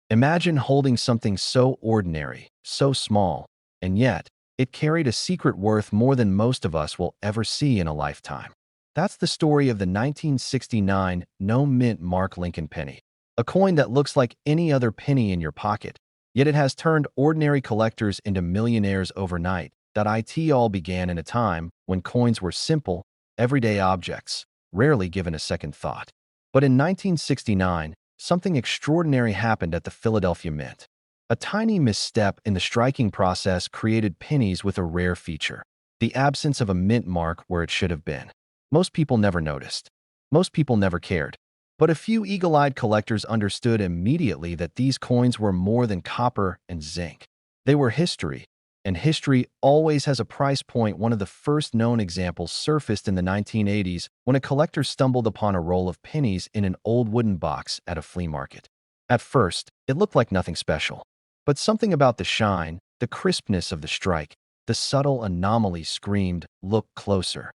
Imagine holding something so ordinary, so small, and yet it carried a secret worth more than most of us will ever see in a lifetime. That's the story of the 1969 no-mint Mark Lincoln penny, a coin that looks like any other penny in your pocket, yet it has turned ordinary collectors into millionaires overnight. It all began in a time when coins were simple, everyday objects, rarely given a second thought. But in 1969, something extraordinary happened at the Philadelphia Mint. A tiny misstep in the striking process created pennies with a rare feature: the absence of a mint mark where it should have been. Most people never noticed. Most people never cared. But a few eagle-eyed collectors understood immediately that these coins were more than copper and zinc. They were history, and history always has a price point. One of the first known examples surfaced in the 1980s when a collector stumbled upon a roll of pennies in an old wooden box at a flea market. At first, it looked like nothing special. But something about the shine, the crispness of the strike, the subtle anomaly screamed, "Look closer."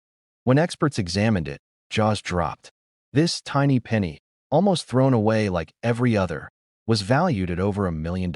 When experts examined it, jaws dropped. This tiny penny, almost thrown away like every other, was valued at over $1 million.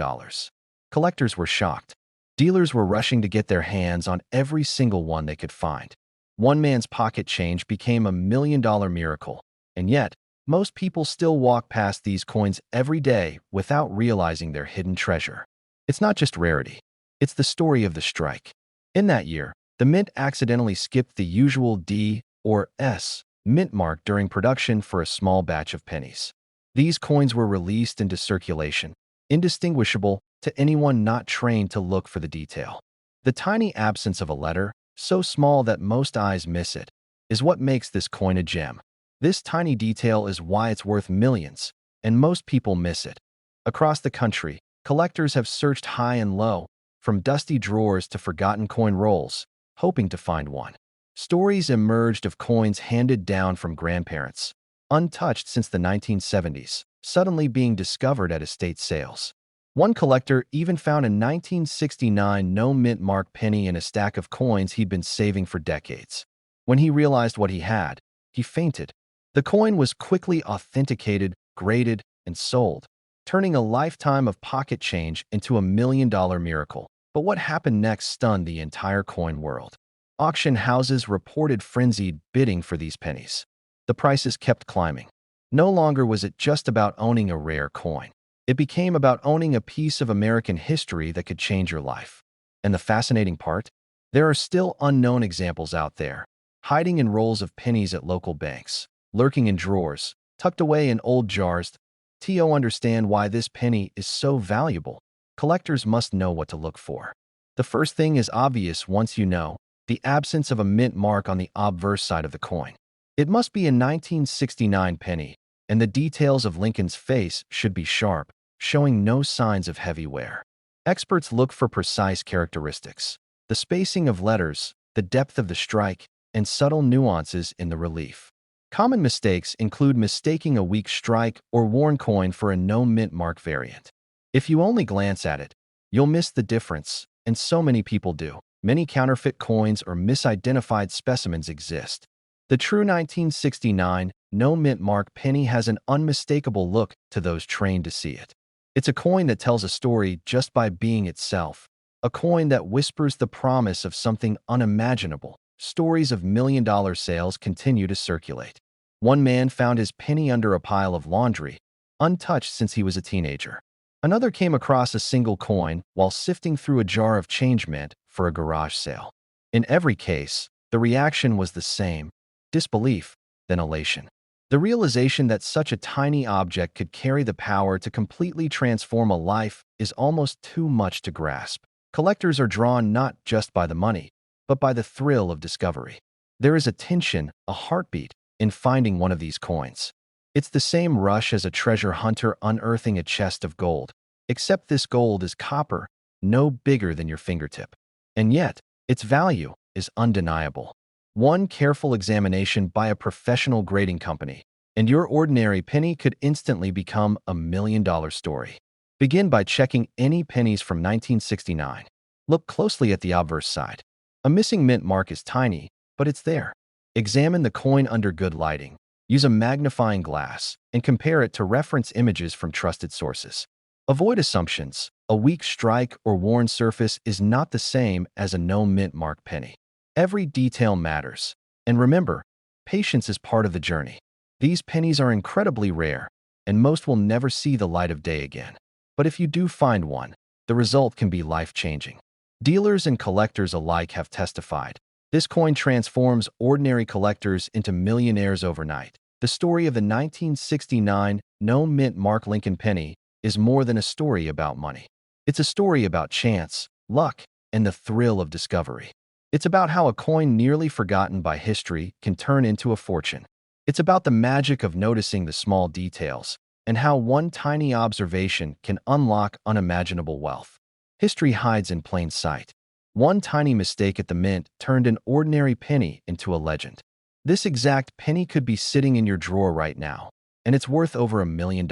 Collectors were shocked. Dealers were rushing to get their hands on every single one they could find. One man's pocket change became $1 million miracle, and yet, most people still walk past these coins every day without realizing their hidden treasure. It's not just rarity. It's the story of the strike. In that year, the mint accidentally skipped the usual D or S mint mark during production for a small batch of pennies. These coins were released into circulation, indistinguishable to anyone not trained to look for the detail. The tiny absence of a letter, so small that most eyes miss it, is what makes this coin a gem. This tiny detail is why it's worth millions, and most people miss it. Across the country, collectors have searched high and low, from dusty drawers to forgotten coin rolls, hoping to find one. Stories emerged of coins handed down from grandparents, untouched since the 1970s, suddenly being discovered at estate sales. One collector even found a 1969 no-mint mark penny in a stack of coins he'd been saving for decades. When he realized what he had, he fainted. The coin was quickly authenticated, graded, and sold, turning a lifetime of pocket change into $1 million miracle. But what happened next stunned the entire coin world. Auction houses reported frenzied bidding for these pennies. The prices kept climbing. No longer was it just about owning a rare coin. It became about owning a piece of American history that could change your life. And the fascinating part? There are still unknown examples out there, hiding in rolls of pennies at local banks, lurking in drawers, tucked away in old jars. To understand why this penny is so valuable, collectors must know what to look for. The first thing is obvious once you know: the absence of a mint mark on the obverse side of the coin. It must be a 1969 penny, and the details of Lincoln's face should be sharp, showing no signs of heavy wear. Experts look for precise characteristics: the spacing of letters, the depth of the strike, and subtle nuances in the relief. Common mistakes include mistaking a weak strike or worn coin for a no-mint mark variant. If you only glance at it, you'll miss the difference, and so many people do. Many counterfeit coins or misidentified specimens exist. The true 1969 no-mint mark penny has an unmistakable look to those trained to see it. It's a coin that tells a story just by being itself, a coin that whispers the promise of something unimaginable. Stories of million-dollar sales continue to circulate. One man found his penny under a pile of laundry, untouched since he was a teenager. Another came across a single coin while sifting through a jar of change meant for a garage sale. In every case, the reaction was the same: disbelief, then elation. The realization that such a tiny object could carry the power to completely transform a life is almost too much to grasp. Collectors are drawn not just by the money, but by the thrill of discovery. There is a tension, a heartbeat, in finding one of these coins. It's the same rush as a treasure hunter unearthing a chest of gold, except this gold is copper, no bigger than your fingertip. And yet, its value is undeniable. One careful examination by a professional grading company, and your ordinary penny could instantly become a $1 million story. Begin by checking any pennies from 1969. Look closely at the obverse side. A missing mint mark is tiny, but it's there. Examine the coin under good lighting. Use a magnifying glass and compare it to reference images from trusted sources. Avoid assumptions. A weak strike or worn surface is not the same as a no mint mark penny. Every detail matters. And remember, patience is part of the journey. These pennies are incredibly rare, and most will never see the light of day again. But if you do find one, the result can be life-changing. Dealers and collectors alike have testified. This coin transforms ordinary collectors into millionaires overnight. The story of the 1969 no mint mark Lincoln penny is more than a story about money. It's a story about chance, luck, and the thrill of discovery. It's about how a coin nearly forgotten by history can turn into a fortune. It's about the magic of noticing the small details and how one tiny observation can unlock unimaginable wealth. History hides in plain sight. One tiny mistake at the mint turned an ordinary penny into a legend. This exact penny could be sitting in your drawer right now, and it's worth over $1 million.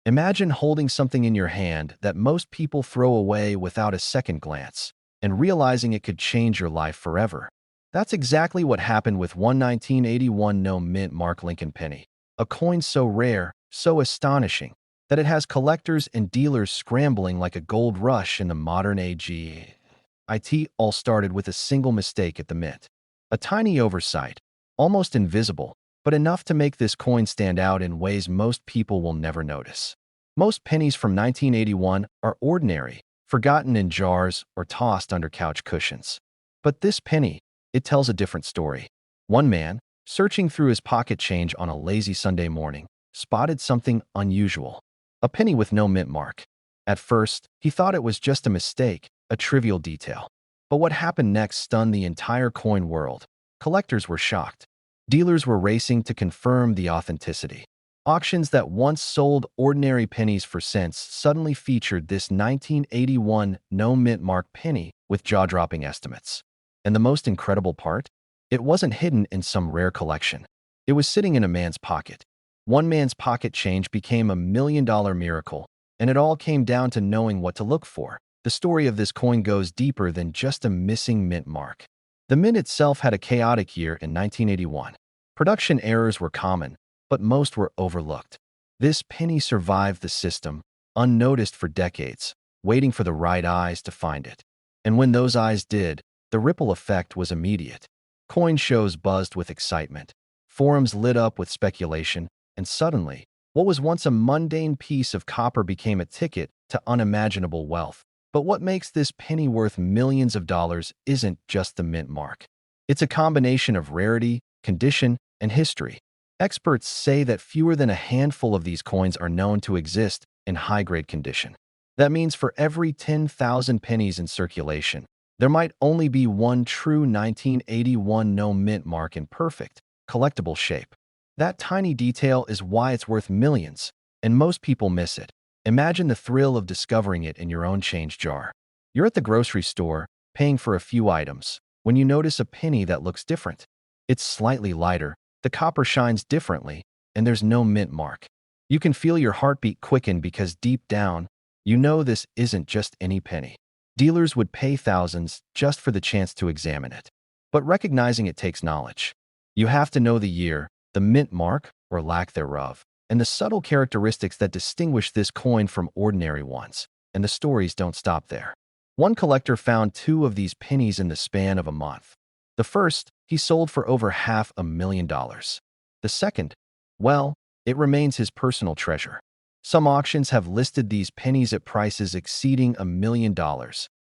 Imagine holding something in your hand that most people throw away without a second glance, and realizing it could change your life forever. That's exactly what happened with one 1981 no mint mark Lincoln penny, a coin so rare, so astonishing, that it has collectors and dealers scrambling like a gold rush in the modern age. It all started with a single mistake at the mint. A tiny oversight, almost invisible, but enough to make this coin stand out in ways most people will never notice. Most pennies from 1981 are ordinary, forgotten in jars or tossed under couch cushions. But this penny, it tells a different story. One man, searching through his pocket change on a lazy Sunday morning, spotted something unusual. A penny with no mint mark. At first, he thought it was just a mistake, a trivial detail. But what happened next stunned the entire coin world. Collectors were shocked. Dealers were racing to confirm the authenticity. Auctions that once sold ordinary pennies for cents suddenly featured this 1981 no mint mark penny with jaw-dropping estimates. And the most incredible part? It wasn't hidden in some rare collection. It was sitting in a man's pocket. One man's pocket change became a $1 million miracle, and it all came down to knowing what to look for. The story of this coin goes deeper than just a missing mint mark. The mint itself had a chaotic year in 1981. Production errors were common, but most were overlooked. This penny survived the system, unnoticed for decades, waiting for the right eyes to find it. And when those eyes did, the ripple effect was immediate. Coin shows buzzed with excitement. Forums lit up with speculation, and suddenly, what was once a mundane piece of copper became a ticket to unimaginable wealth. But what makes this penny worth millions of dollars isn't just the mint mark. It's a combination of rarity, condition, and history. Experts say that fewer than a handful of these coins are known to exist in high-grade condition. That means for every 10,000 pennies in circulation, there might only be one true 1981 no mint mark in perfect, collectible shape. That tiny detail is why it's worth millions, and most people miss it. Imagine the thrill of discovering it in your own change jar. You're at the grocery store, paying for a few items, when you notice a penny that looks different. It's slightly lighter, the copper shines differently, and there's no mint mark. You can feel your heartbeat quicken because deep down, you know this isn't just any penny. Dealers would pay thousands just for the chance to examine it. But recognizing it takes knowledge. You have to know the year, the mint mark, or lack thereof, and the subtle characteristics that distinguish this coin from ordinary ones. And the stories don't stop there. One collector found 2 of these pennies in the span of a month. The first, he sold for over $500,000. The second, well, it remains his personal treasure. Some auctions have listed these pennies at prices exceeding $1 million,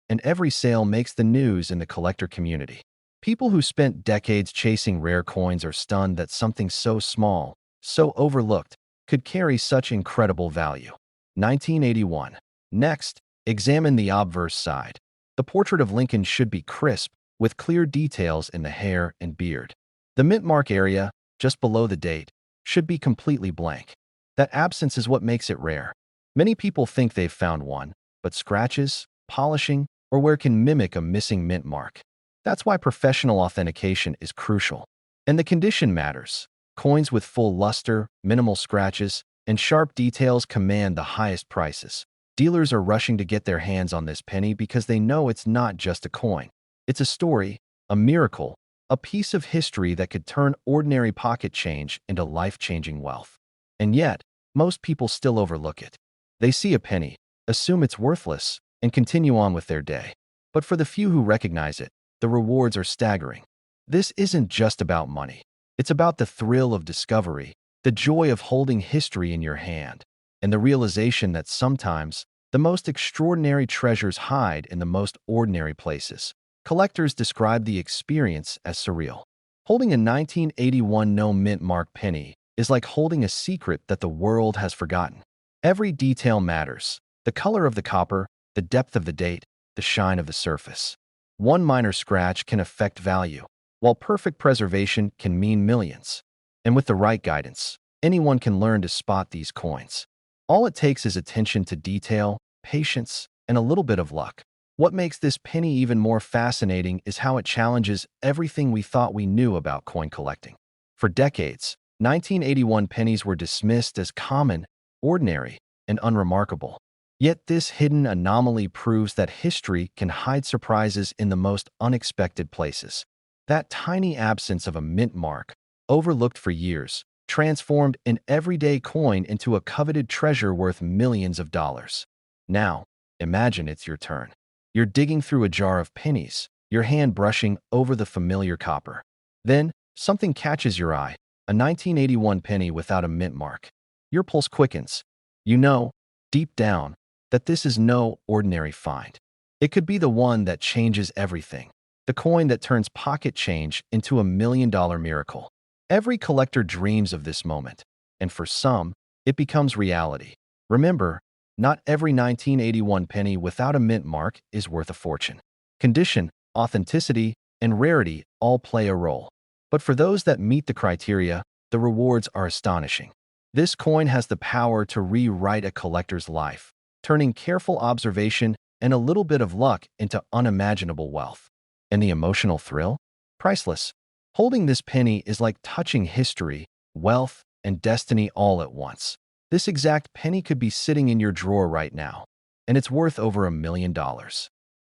and every sale makes the news in the collector community. People who spent decades chasing rare coins are stunned that something so small, so overlooked, could carry such incredible value. 1981. Next, examine the obverse side. The portrait of Lincoln should be crisp, with clear details in the hair and beard. The mint mark area, just below the date, should be completely blank. That absence is what makes it rare. Many people think they've found one, but scratches, polishing, or wear can mimic a missing mint mark. That's why professional authentication is crucial. And the condition matters. Coins with full luster, minimal scratches, and sharp details command the highest prices. Dealers are rushing to get their hands on this penny because they know it's not just a coin. It's a story, a miracle, a piece of history that could turn ordinary pocket change into life-changing wealth. And yet, most people still overlook it. They see a penny, assume it's worthless, and continue on with their day. But for the few who recognize it, the rewards are staggering. This isn't just about money. It's about the thrill of discovery, the joy of holding history in your hand, and the realization that sometimes the most extraordinary treasures hide in the most ordinary places. Collectors describe the experience as surreal. Holding a 1981 no mint mark penny is like holding a secret that the world has forgotten. Every detail matters: the color of the copper, the depth of the date, the shine of the surface. One minor scratch can affect value, while perfect preservation can mean millions. And with the right guidance, anyone can learn to spot these coins. All it takes is attention to detail, patience, and a little bit of luck. What makes this penny even more fascinating is how it challenges everything we thought we knew about coin collecting. For decades, 1981 pennies were dismissed as common, ordinary, and unremarkable. Yet this hidden anomaly proves that history can hide surprises in the most unexpected places. That tiny absence of a mint mark, overlooked for years, transformed an everyday coin into a coveted treasure worth millions of dollars. Now, imagine it's your turn. You're digging through a jar of pennies, your hand brushing over the familiar copper. Then, something catches your eye, a 1981 penny without a mint mark. Your pulse quickens. You know, deep down, that this is no ordinary find. It could be the one that changes everything, the coin that turns pocket change into $1 million miracle. Every collector dreams of this moment, and for some, it becomes reality. Remember, not every 1981 penny without a mint mark is worth a fortune. Condition, authenticity, and rarity all play a role. But for those that meet the criteria, the rewards are astonishing. This coin has the power to rewrite a collector's life, turning careful observation and a little bit of luck into unimaginable wealth. And the emotional thrill? Priceless. Holding this penny is like touching history, wealth, and destiny all at once. This exact penny could be sitting in your drawer right now, and it's worth over $1 million.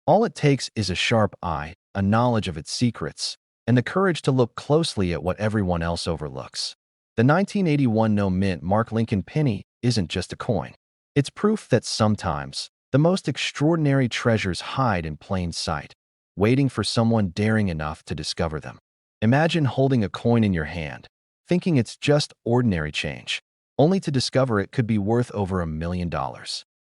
All it takes is a sharp eye, a knowledge of its secrets, and the courage to look closely at what everyone else overlooks. The 1981 no mint Mark Lincoln penny isn't just a coin. It's proof that sometimes the most extraordinary treasures hide in plain sight, waiting for someone daring enough to discover them. Imagine holding a coin in your hand, thinking it's just ordinary change, only to discover it could be worth over $1 million.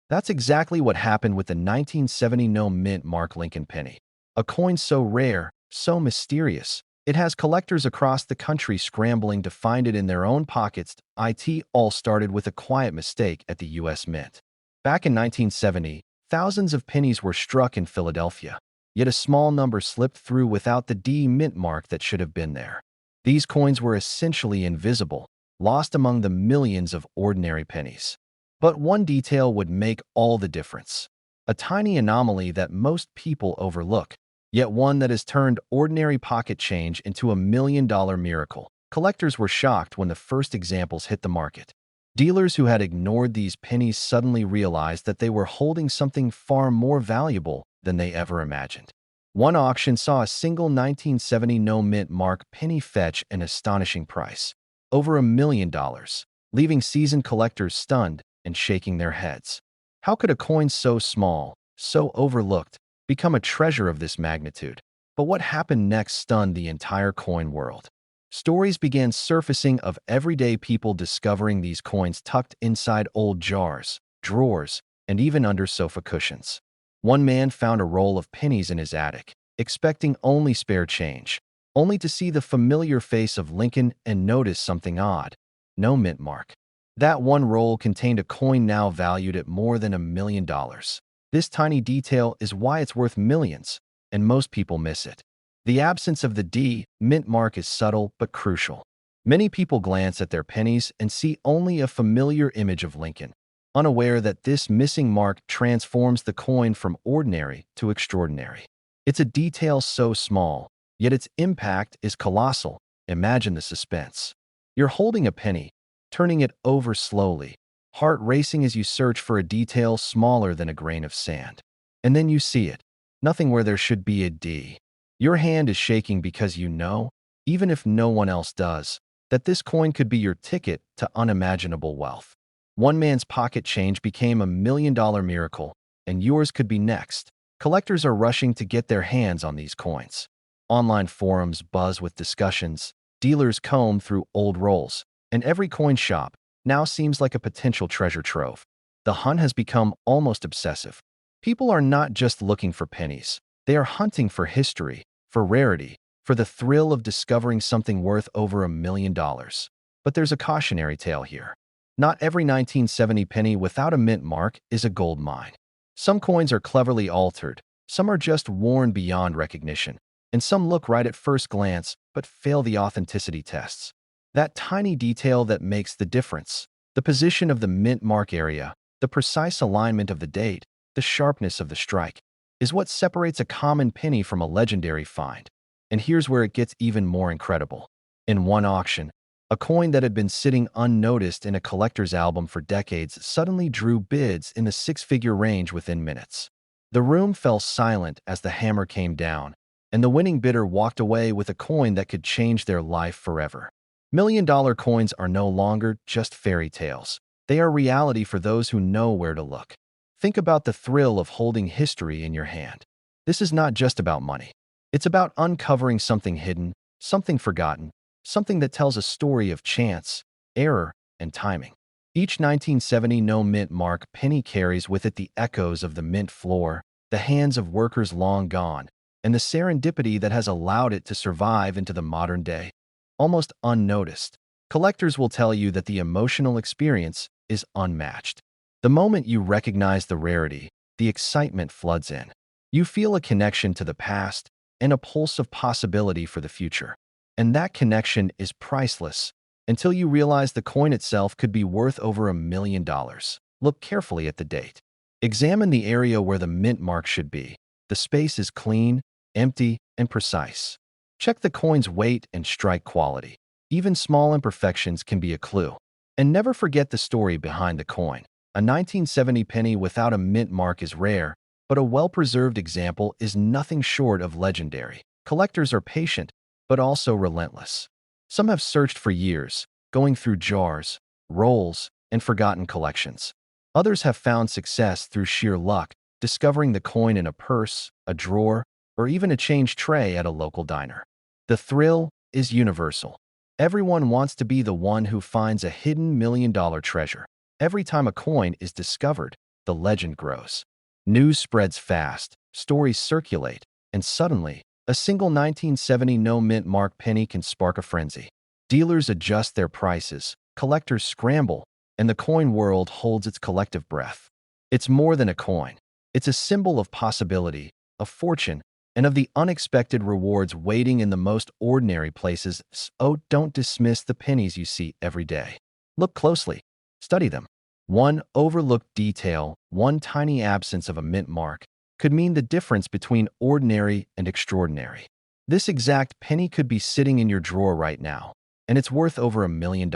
That's exactly what happened with the 1970 no mint Mark Lincoln penny. A coin so rare, so mysterious, it has collectors across the country scrambling to find it in their own pockets. It all started with a quiet mistake at the U.S. Mint. Back in 1970, thousands of pennies were struck in Philadelphia, yet a small number slipped through without the D mint mark that should have been there. These coins were essentially invisible, lost among the millions of ordinary pennies. But one detail would make all the difference. A tiny anomaly that most people overlook, yet one that has turned ordinary pocket change into $1 million miracle. Collectors were shocked when the first examples hit the market. Dealers who had ignored these pennies suddenly realized that they were holding something far more valuable than they ever imagined. One auction saw a single 1970 no mint mark penny fetch an astonishing price, over $1 million, leaving seasoned collectors stunned and shaking their heads. How could a coin so small, so overlooked, become a treasure of this magnitude? But what happened next stunned the entire coin world. Stories began surfacing of everyday people discovering these coins tucked inside old jars, drawers, and even under sofa cushions. One man found a roll of pennies in his attic, expecting only spare change, only to see the familiar face of Lincoln and notice something odd: no mint mark. That one roll contained a coin now valued at more than $1 million. This tiny detail is why it's worth millions, and most people miss it. The absence of the D mint mark is subtle but crucial. Many people glance at their pennies and see only a familiar image of Lincoln, unaware that this missing mark transforms the coin from ordinary to extraordinary. It's a detail so small, yet its impact is colossal. Imagine the suspense. You're holding a penny, turning it over slowly, heart racing as you search for a detail smaller than a grain of sand. And then you see it, nothing where there should be a D. Your hand is shaking because you know, even if no one else does, that this coin could be your ticket to unimaginable wealth. One man's pocket change became a $1 million miracle, and yours could be next. Collectors are rushing to get their hands on these coins. Online forums buzz with discussions, dealers comb through old rolls, and every coin shop now seems like a potential treasure trove. The hunt has become almost obsessive. People are not just looking for pennies. They are hunting for history, for rarity, for the thrill of discovering something worth over $1 million. But there's a cautionary tale here. Not every 1970 penny without a mint mark is a gold mine. Some coins are cleverly altered, some are just worn beyond recognition, and some look right at first glance but fail the authenticity tests. That tiny detail that makes the difference, the position of the mint mark area, the precise alignment of the date, the sharpness of the strike, is what separates a common penny from a legendary find. And here's where it gets even more incredible. In one auction, a coin that had been sitting unnoticed in a collector's album for decades suddenly drew bids in the six-figure range within minutes. The room fell silent as the hammer came down, and the winning bidder walked away with a coin that could change their life forever. $1 million coins are no longer just fairy tales. They are reality for those who know where to look. Think about the thrill of holding history in your hand. This is not just about money. It's about uncovering something hidden, something forgotten, something that tells a story of chance, error, and timing. Each 1970 no-mint mark penny carries with it the echoes of the mint floor, the hands of workers long gone, and the serendipity that has allowed it to survive into the modern day. Almost unnoticed, collectors will tell you that the emotional experience is unmatched. The moment you recognize the rarity, the excitement floods in. You feel a connection to the past and a pulse of possibility for the future. And that connection is priceless until you realize the coin itself could be worth over $1 million. Look carefully at the date. Examine the area where the mint mark should be. The space is clean, empty, and precise. Check the coin's weight and strike quality. Even small imperfections can be a clue. And never forget the story behind the coin. A 1970 penny without a mint mark is rare, but a well-preserved example is nothing short of legendary. Collectors are patient, but also relentless. Some have searched for years, going through jars, rolls, and forgotten collections. Others have found success through sheer luck, discovering the coin in a purse, a drawer, or even a change tray at a local diner. The thrill is universal. Everyone wants to be the one who finds a hidden $1 million treasure. Every time a coin is discovered, the legend grows. News spreads fast, stories circulate, and suddenly, a single 1970 no-mint mark penny can spark a frenzy. Dealers adjust their prices, collectors scramble, and the coin world holds its collective breath. It's more than a coin. It's a symbol of possibility, of fortune, and of the unexpected rewards waiting in the most ordinary places. So don't dismiss the pennies you see every day. Look closely. Study them. One overlooked detail, one tiny absence of a mint mark, could mean the difference between ordinary and extraordinary. This exact penny could be sitting in your drawer right now, and it's worth over $1 million.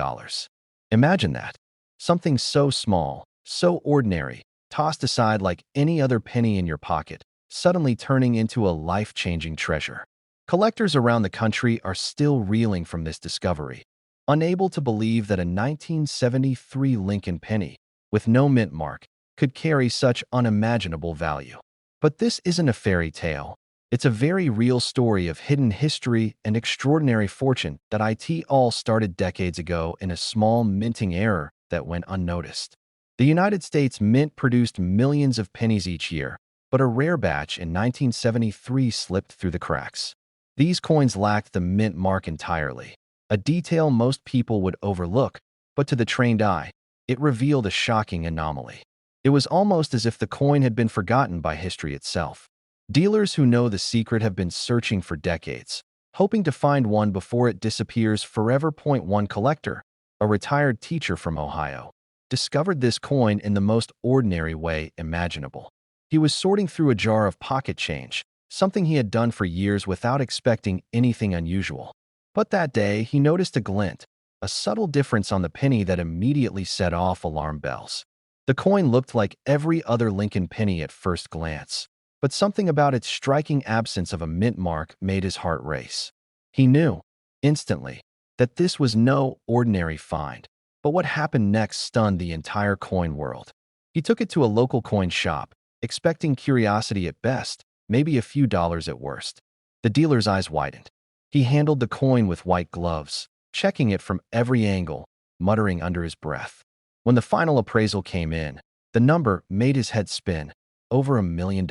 Imagine that. Something so small, so ordinary, tossed aside like any other penny in your pocket, suddenly turning into a life-changing treasure. Collectors around the country are still reeling from this discovery, unable to believe that a 1973 Lincoln penny, with no mint mark, could carry such unimaginable value. But this isn't a fairy tale. It's a very real story of hidden history and extraordinary fortune that it all started decades ago in a small minting error that went unnoticed. The United States Mint produced millions of pennies each year, but a rare batch in 1973 slipped through the cracks. These coins lacked the mint mark entirely, a detail most people would overlook, but to the trained eye, it revealed a shocking anomaly. It was almost as if the coin had been forgotten by history itself. Dealers who know the secret have been searching for decades, hoping to find one before it disappears forever. One collector, a retired teacher from Ohio, discovered this coin in the most ordinary way imaginable. He was sorting through a jar of pocket change, something he had done for years without expecting anything unusual. But that day, he noticed a glint, a subtle difference on the penny that immediately set off alarm bells. The coin looked like every other Lincoln penny at first glance, but something about its striking absence of a mint mark made his heart race. He knew, instantly, that this was no ordinary find. But what happened next stunned the entire coin world. He took it to a local coin shop, expecting curiosity at best, maybe a few dollars at worst. The dealer's eyes widened. He handled the coin with white gloves, checking it from every angle, muttering under his breath. When the final appraisal came in, the number made his head spin. Over $1 million.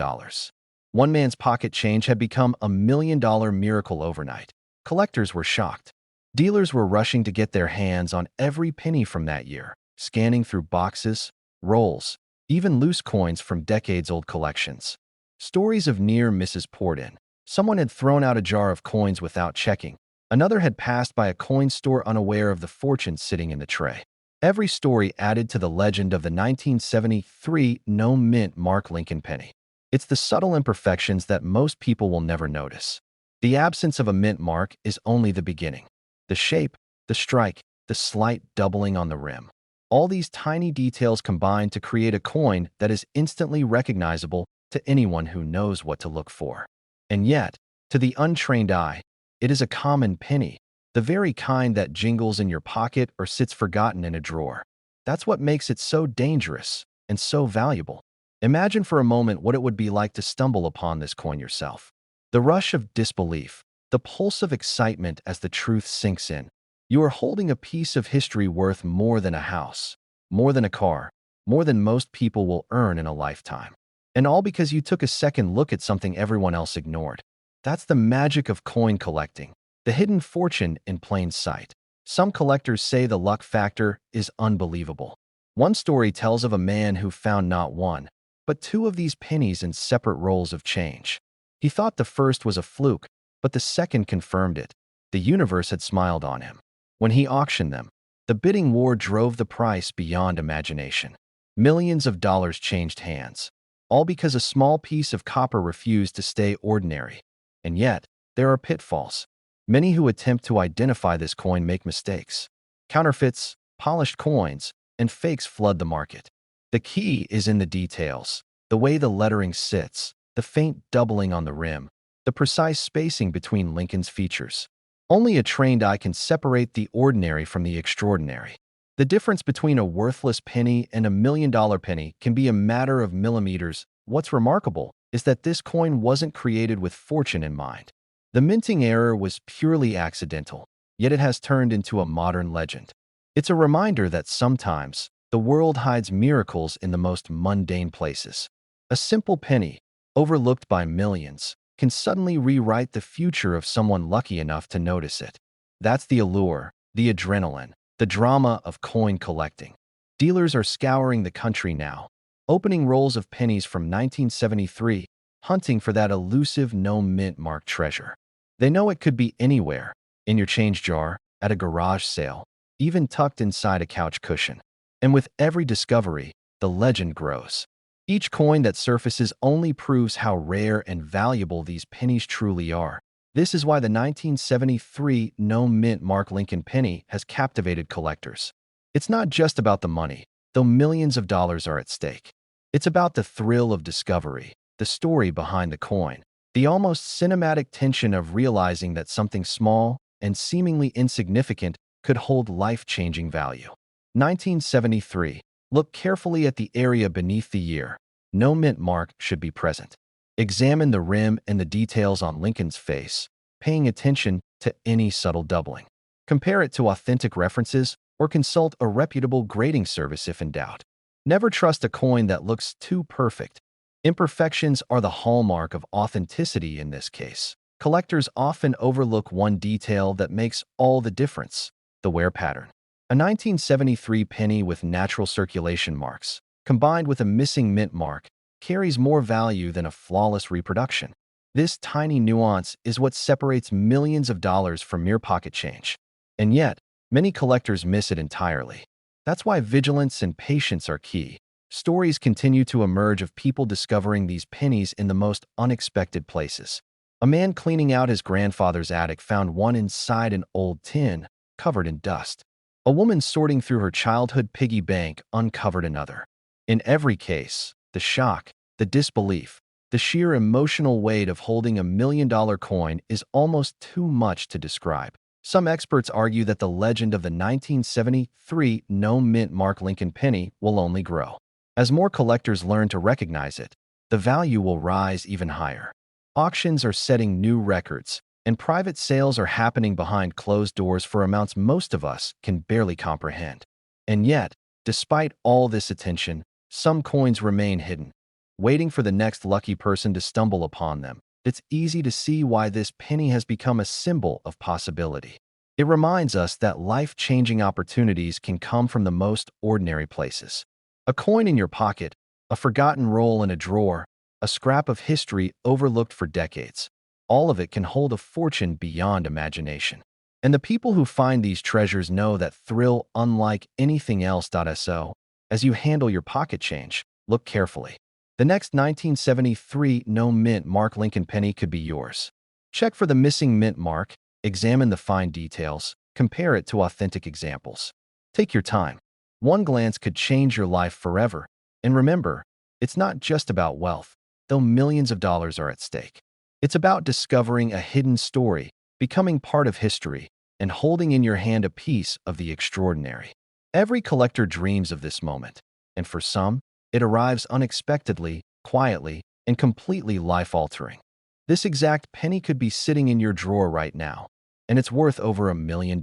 One man's pocket change had become $1 million miracle overnight. Collectors were shocked. Dealers were rushing to get their hands on every penny from that year, scanning through boxes, rolls, even loose coins from decades-old collections. Stories of near misses poured in. Someone had thrown out a jar of coins without checking. Another had passed by a coin store unaware of the fortune sitting in the tray. Every story added to the legend of the 1973 no-mint Mark Lincoln penny. It's the subtle imperfections that most people will never notice. The absence of a mint mark is only the beginning. The shape, the strike, the slight doubling on the rim. All these tiny details combine to create a coin that is instantly recognizable to anyone who knows what to look for. And yet, to the untrained eye, it is a common penny, the very kind that jingles in your pocket or sits forgotten in a drawer. That's what makes it so dangerous and so valuable. Imagine for a moment what it would be like to stumble upon this coin yourself. The rush of disbelief, the pulse of excitement as the truth sinks in. You are holding a piece of history worth more than a house, more than a car, more than most people will earn in a lifetime. And all because you took a second look at something everyone else ignored. That's the magic of coin collecting, the hidden fortune in plain sight. Some collectors say the luck factor is unbelievable. One story tells of a man who found not one, but two of these pennies in separate rolls of change. He thought the first was a fluke, but the second confirmed it. The universe had smiled on him. When he auctioned them, the bidding war drove the price beyond imagination. Millions of dollars changed hands, all because a small piece of copper refused to stay ordinary. And yet, there are pitfalls. Many who attempt to identify this coin make mistakes. Counterfeits, polished coins, and fakes flood the market. The key is in the details, the way the lettering sits, the faint doubling on the rim, the precise spacing between Lincoln's features. Only a trained eye can separate the ordinary from the extraordinary. The difference between a worthless penny and $1 million penny can be a matter of millimeters. What's remarkable is that this coin wasn't created with fortune in mind. The minting error was purely accidental, yet it has turned into a modern legend. It's a reminder that sometimes the world hides miracles in the most mundane places. A simple penny, overlooked by millions, can suddenly rewrite the future of someone lucky enough to notice it. That's the allure, the adrenaline, the drama of coin collecting. Dealers are scouring the country now, opening rolls of pennies from 1973, hunting for that elusive no-mint mark treasure. They know it could be anywhere, in your change jar, at a garage sale, even tucked inside a couch cushion. And with every discovery, the legend grows. Each coin that surfaces only proves how rare and valuable these pennies truly are. This is why the 1973 no-mint Mark Lincoln penny has captivated collectors. It's not just about the money, though millions of dollars are at stake. It's about the thrill of discovery, the story behind the coin, the almost cinematic tension of realizing that something small and seemingly insignificant could hold life-changing value. 1973. Look carefully at the area beneath the year. No mint mark should be present. Examine the rim and the details on Lincoln's face, paying attention to any subtle doubling. Compare it to authentic references or consult a reputable grading service if in doubt. Never trust a coin that looks too perfect. Imperfections are the hallmark of authenticity in this case. Collectors often overlook one detail that makes all the difference: the wear pattern. A 1973 penny with natural circulation marks, combined with a missing mint mark, carries more value than a flawless reproduction. This tiny nuance is what separates millions of dollars from mere pocket change. And yet, many collectors miss it entirely. That's why vigilance and patience are key. Stories continue to emerge of people discovering these pennies in the most unexpected places. A man cleaning out his grandfather's attic found one inside an old tin, covered in dust. A woman sorting through her childhood piggy bank uncovered another. In every case, the shock, the disbelief, the sheer emotional weight of holding $1 million coin is almost too much to describe. Some experts argue that the legend of the 1973 no-mint mark Lincoln penny will only grow. As more collectors learn to recognize it, the value will rise even higher. Auctions are setting new records, and private sales are happening behind closed doors for amounts most of us can barely comprehend. And yet, despite all this attention, some coins remain hidden, waiting for the next lucky person to stumble upon them. It's easy to see why this penny has become a symbol of possibility. It reminds us that life-changing opportunities can come from the most ordinary places. A coin in your pocket, a forgotten roll in a drawer, a scrap of history overlooked for decades. All of it can hold a fortune beyond imagination. And the people who find these treasures know that thrill unlike anything else. So, as you handle your pocket change, look carefully. The next 1973 no-mint mark Lincoln penny could be yours. Check for the missing mint mark, examine the fine details, compare it to authentic examples. Take your time. One glance could change your life forever. And remember, it's not just about wealth, though millions of dollars are at stake. It's about discovering a hidden story, becoming part of history, and holding in your hand a piece of the extraordinary. Every collector dreams of this moment, and for some, it arrives unexpectedly, quietly, and completely life-altering. This exact penny could be sitting in your drawer right now, and it's worth over $1 million.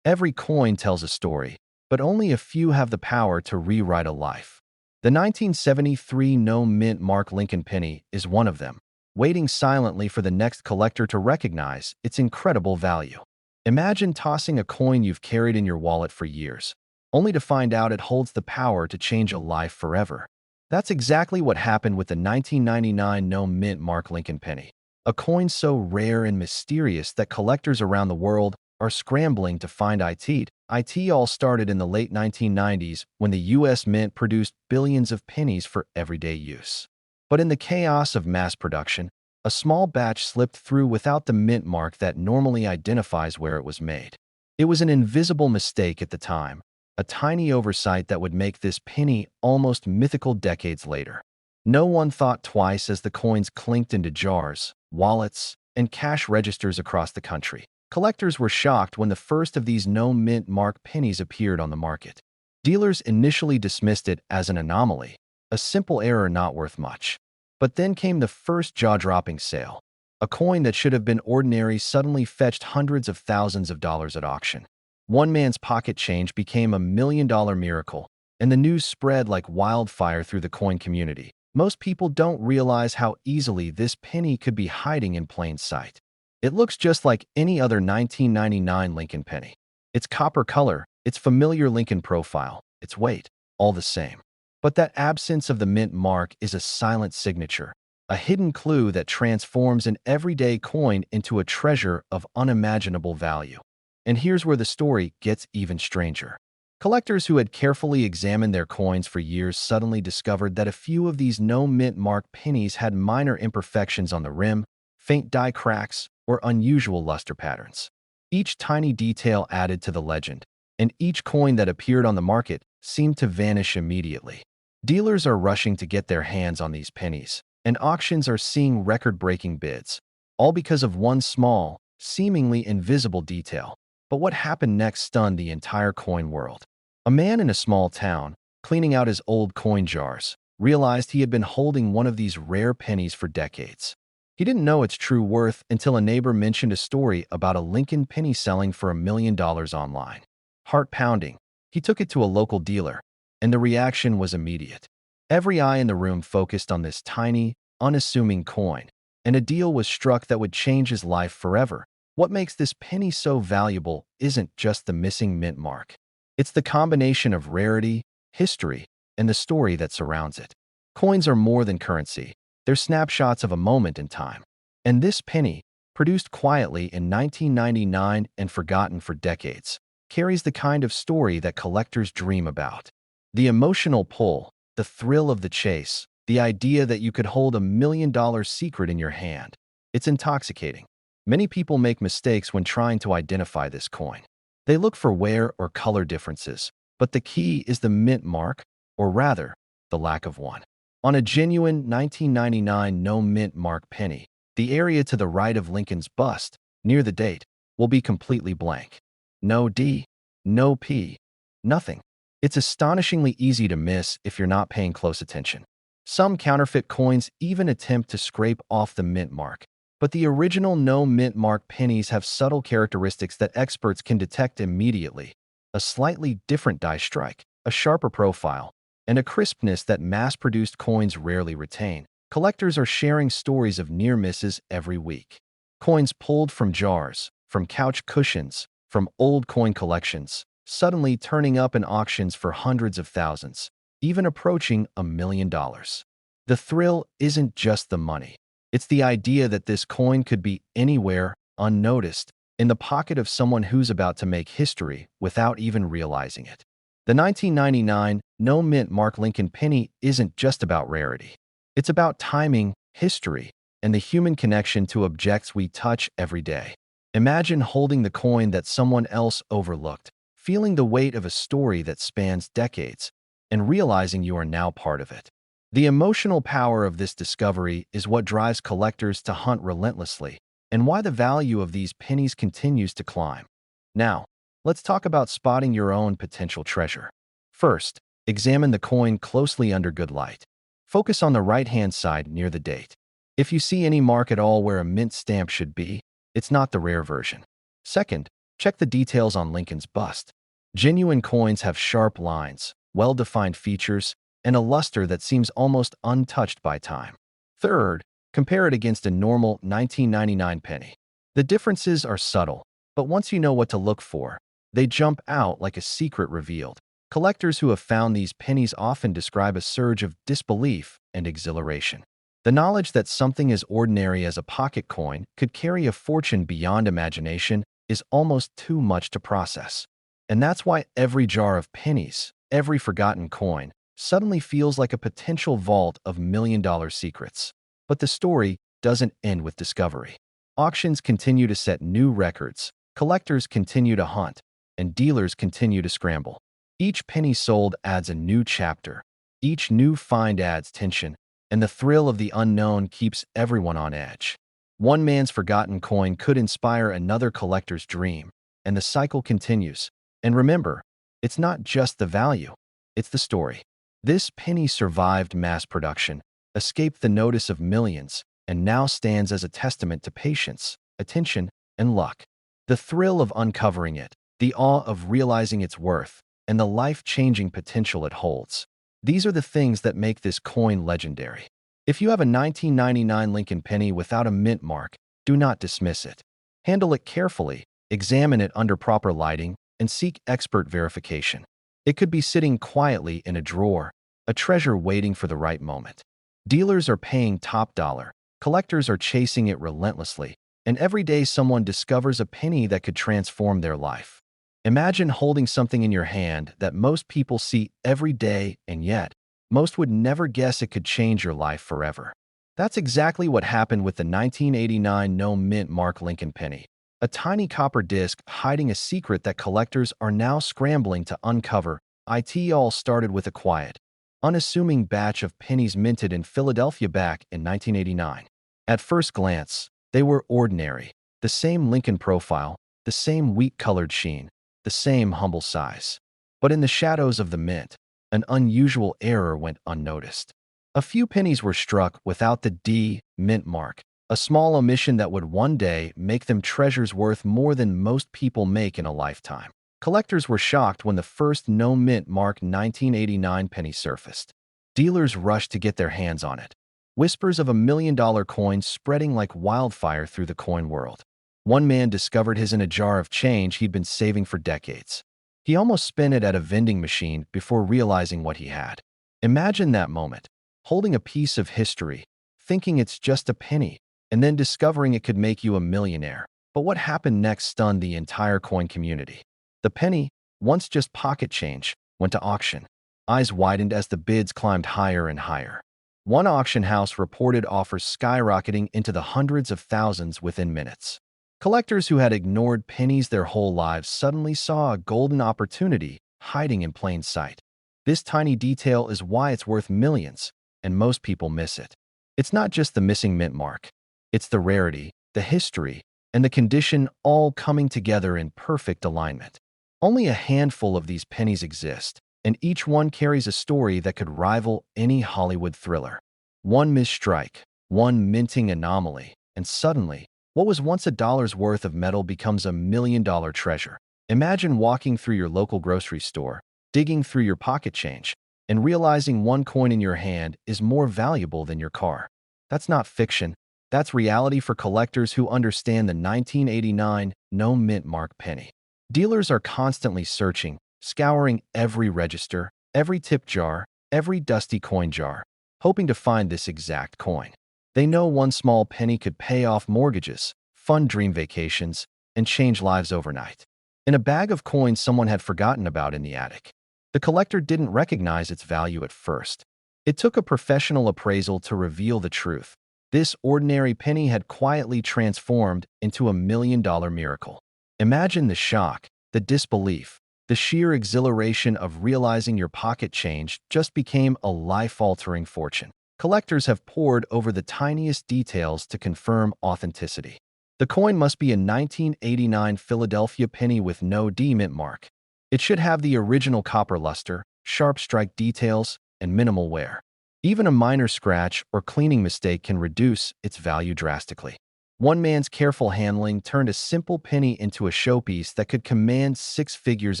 Every coin tells a story, but only a few have the power to rewrite a life. The 1973 no-mint mark Lincoln penny is one of them, waiting silently for the next collector to recognize its incredible value. Imagine tossing a coin you've carried in your wallet for years, only to find out it holds the power to change a life forever. That's exactly what happened with the 1999 no-mint mark Lincoln penny, a coin so rare and mysterious that collectors around the world are scrambling to find it. It all started in the late 1990s when the U.S. Mint produced billions of pennies for everyday use. But in the chaos of mass production, a small batch slipped through without the mint mark that normally identifies where it was made. It was an invisible mistake at the time, a tiny oversight that would make this penny almost mythical decades later. No one thought twice as the coins clinked into jars, wallets, and cash registers across the country. Collectors were shocked when the first of these no-mint mark pennies appeared on the market. Dealers initially dismissed it as an anomaly, a simple error not worth much. But then came the first jaw-dropping sale. A coin that should have been ordinary suddenly fetched hundreds of thousands of dollars at auction. One man's pocket change became a $1 million miracle, and the news spread like wildfire through the coin community. Most people don't realize how easily this penny could be hiding in plain sight. It looks just like any other 1999 Lincoln penny. Its copper color, its familiar Lincoln profile, its weight, all the same. But that absence of the mint mark is a silent signature, a hidden clue that transforms an everyday coin into a treasure of unimaginable value. And here's where the story gets even stranger. Collectors who had carefully examined their coins for years suddenly discovered that a few of these no-mint mark pennies had minor imperfections on the rim, faint die cracks, or unusual luster patterns. Each tiny detail added to the legend, and each coin that appeared on the market seemed to vanish immediately. Dealers are rushing to get their hands on these pennies, and auctions are seeing record-breaking bids, all because of one small, seemingly invisible detail. But what happened next stunned the entire coin world. A man in a small town, cleaning out his old coin jars, realized he had been holding one of these rare pennies for decades. He didn't know its true worth until a neighbor mentioned a story about a Lincoln penny selling for $1 million online. Heart-pounding, he took it to a local dealer, and the reaction was immediate. Every eye in the room focused on this tiny, unassuming coin, and a deal was struck that would change his life forever. What makes this penny so valuable isn't just the missing mint mark. It's the combination of rarity, history, and the story that surrounds it. Coins are more than currency. They're snapshots of a moment in time. And this penny, produced quietly in 1999 and forgotten for decades, carries the kind of story that collectors dream about. The emotional pull, the thrill of the chase, the idea that you could hold $1 million secret in your hand. It's intoxicating. Many people make mistakes when trying to identify this coin. They look for wear or color differences, but the key is the mint mark, or rather, the lack of one. On a genuine 1999 no mint mark penny, the area to the right of Lincoln's bust, near the date, will be completely blank. No D, no P, nothing. It's astonishingly easy to miss if you're not paying close attention. Some counterfeit coins even attempt to scrape off the mint mark, but the original no mint mark pennies have subtle characteristics that experts can detect immediately. A slightly different die strike, a sharper profile, and a crispness that mass-produced coins rarely retain. Collectors are sharing stories of near misses every week. Coins pulled from jars, from couch cushions, from old coin collections, suddenly turning up in auctions for hundreds of thousands, even approaching $1 million. The thrill isn't just the money. It's the idea that this coin could be anywhere, unnoticed, in the pocket of someone who's about to make history without even realizing it. The 1999 no mint mark Lincoln penny isn't just about rarity. It's about timing, history, and the human connection to objects we touch every day. Imagine holding the coin that someone else overlooked, feeling the weight of a story that spans decades, and realizing you are now part of it. The emotional power of this discovery is what drives collectors to hunt relentlessly, and why the value of these pennies continues to climb. Now, let's talk about spotting your own potential treasure. First, examine the coin closely under good light. Focus on the right-hand side near the date. If you see any mark at all where a mint stamp should be, it's not the rare version. Second, check the details on Lincoln's bust. Genuine coins have sharp lines, well-defined features, and a luster that seems almost untouched by time. Third, compare it against a normal 1999 penny. The differences are subtle, but once you know what to look for, they jump out like a secret revealed. Collectors who have found these pennies often describe a surge of disbelief and exhilaration. The knowledge that something as ordinary as a pocket coin could carry a fortune beyond imagination is almost too much to process. And that's why every jar of pennies, every forgotten coin, suddenly feels like a potential vault of million-dollar secrets. But the story doesn't end with discovery. Auctions continue to set new records, collectors continue to hunt, and dealers continue to scramble. Each penny sold adds a new chapter. Each new find adds tension, and the thrill of the unknown keeps everyone on edge. One man's forgotten coin could inspire another collector's dream, and the cycle continues. And remember, it's not just the value, it's the story. This penny survived mass production, escaped the notice of millions, and now stands as a testament to patience, attention, and luck. The thrill of uncovering it, the awe of realizing its worth, and the life-changing potential it holds. These are the things that make this coin legendary. If you have a 1999 Lincoln penny without a mint mark, do not dismiss it. Handle it carefully, examine it under proper lighting, and seek expert verification. It could be sitting quietly in a drawer, a treasure waiting for the right moment. Dealers are paying top dollar, collectors are chasing it relentlessly, and every day someone discovers a penny that could transform their life. Imagine holding something in your hand that most people see every day, and yet, most would never guess it could change your life forever. That's exactly what happened with the 1989 no mint mark Lincoln penny. A tiny copper disc hiding a secret that collectors are now scrambling to uncover. It all started with a quiet, unassuming batch of pennies minted in Philadelphia back in 1989. At first glance, they were ordinary. The same Lincoln profile, the same wheat-colored sheen, the same humble size. But in the shadows of the mint, an unusual error went unnoticed. A few pennies were struck without the D mint mark, a small omission that would one day make them treasures worth more than most people make in a lifetime. Collectors were shocked when the first no mint mark 1989 penny surfaced. Dealers rushed to get their hands on it. Whispers of $1 million coins spreading like wildfire through the coin world. One man discovered his in a jar of change he'd been saving for decades. He almost spent it at a vending machine before realizing what he had. Imagine that moment, holding a piece of history, thinking it's just a penny, and then discovering it could make you a millionaire. But what happened next stunned the entire coin community. The penny, once just pocket change, went to auction. Eyes widened as the bids climbed higher and higher. One auction house reported offers skyrocketing into the hundreds of thousands within minutes. Collectors who had ignored pennies their whole lives suddenly saw a golden opportunity hiding in plain sight. This tiny detail is why it's worth millions, and most people miss it. It's not just the missing mint mark. It's the rarity, the history, and the condition all coming together in perfect alignment. Only a handful of these pennies exist, and each one carries a story that could rival any Hollywood thriller. One misstrike, one minting anomaly, and suddenly, what was once $1's worth of metal becomes $1 million treasure. Imagine walking through your local grocery store, digging through your pocket change, and realizing one coin in your hand is more valuable than your car. That's not fiction. That's reality for collectors who understand the 1989 no mint mark penny. Dealers are constantly searching, scouring every register, every tip jar, every dusty coin jar, hoping to find this exact coin. They know one small penny could pay off mortgages, fund dream vacations, and change lives overnight. In a bag of coins someone had forgotten about in the attic. The collector didn't recognize its value at first. It took a professional appraisal to reveal the truth. This ordinary penny had quietly transformed into $1 million miracle. Imagine the shock, the disbelief, the sheer exhilaration of realizing your pocket change just became a life-altering fortune. Collectors have pored over the tiniest details to confirm authenticity. The coin must be a 1989 Philadelphia penny with no D mint mark. It should have the original copper luster, sharp strike details, and minimal wear. Even a minor scratch or cleaning mistake can reduce its value drastically. One man's careful handling turned a simple penny into a showpiece that could command six figures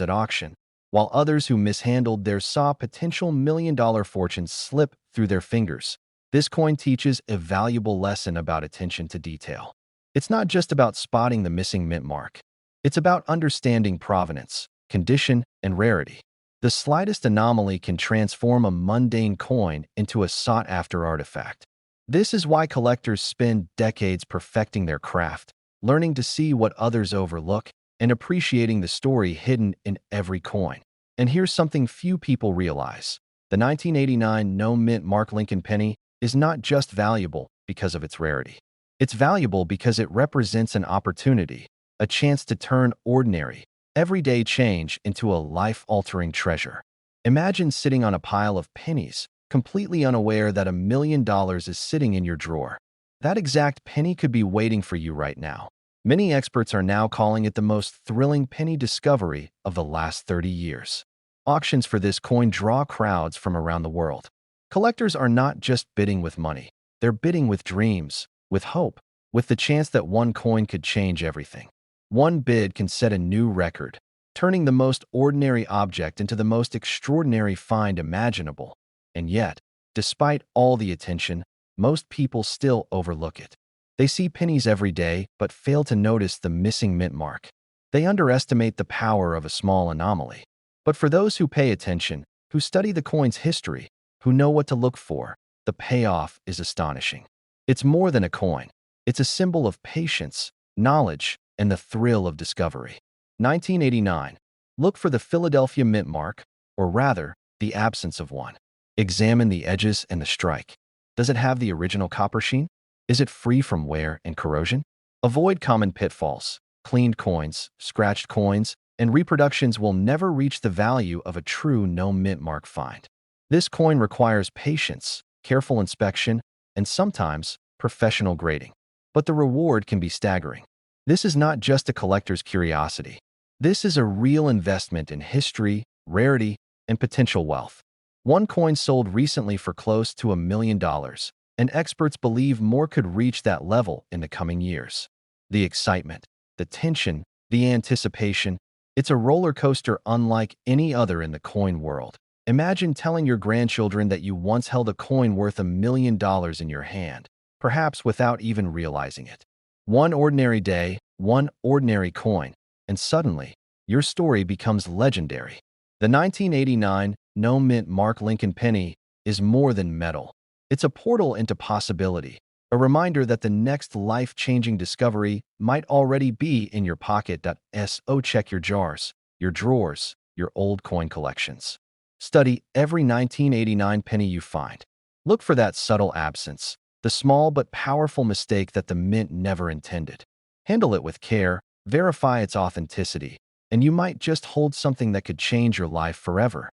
at auction, while others who mishandled theirs saw potential million-dollar fortunes slip through their fingers. This coin teaches a valuable lesson about attention to detail. It's not just about spotting the missing mint mark. It's about understanding provenance, condition, and rarity. The slightest anomaly can transform a mundane coin into a sought-after artifact. This is why collectors spend decades perfecting their craft, learning to see what others overlook, and appreciating the story hidden in every coin. And here's something few people realize. The 1989 no mint mark Lincoln penny is not just valuable because of its rarity. It's valuable because it represents an opportunity, a chance to turn ordinary, everyday change into a life-altering treasure. Imagine sitting on a pile of pennies, completely unaware that $1 million is sitting in your drawer. That exact penny could be waiting for you right now. Many experts are now calling it the most thrilling penny discovery of the last 30 years. Auctions for this coin draw crowds from around the world. Collectors are not just bidding with money. They're bidding with dreams, with hope, with the chance that one coin could change everything. One bid can set a new record, turning the most ordinary object into the most extraordinary find imaginable. And yet, despite all the attention, most people still overlook it. They see pennies every day, but fail to notice the missing mint mark. They underestimate the power of a small anomaly. But for those who pay attention, who study the coin's history, who know what to look for, the payoff is astonishing. It's more than a coin. It's a symbol of patience, knowledge, and the thrill of discovery. 1989. Look for the Philadelphia mint mark, or rather, the absence of one. Examine the edges and the strike. Does it have the original copper sheen? Is it free from wear and corrosion? Avoid common pitfalls. Cleaned coins, scratched coins, and reproductions will never reach the value of a true no mint mark find. This coin requires patience, careful inspection, and sometimes professional grading. But the reward can be staggering. This is not just a collector's curiosity. This is a real investment in history, rarity, and potential wealth. One coin sold recently for close to $1 million, and experts believe more could reach that level in the coming years. The excitement, the tension, the anticipation, it's a roller coaster unlike any other in the coin world. Imagine telling your grandchildren that you once held a coin worth $1 million in your hand, perhaps without even realizing it. One ordinary day, one ordinary coin, and suddenly, your story becomes legendary. The 1989 no mint mark Lincoln penny is more than metal. It's a portal into possibility, a reminder that the next life-changing discovery might already be in your pocket. So check your jars, your drawers, your old coin collections. Study every 1989 penny you find. Look for that subtle absence, the small but powerful mistake that the mint never intended. Handle it with care, verify its authenticity, and you might just hold something that could change your life forever.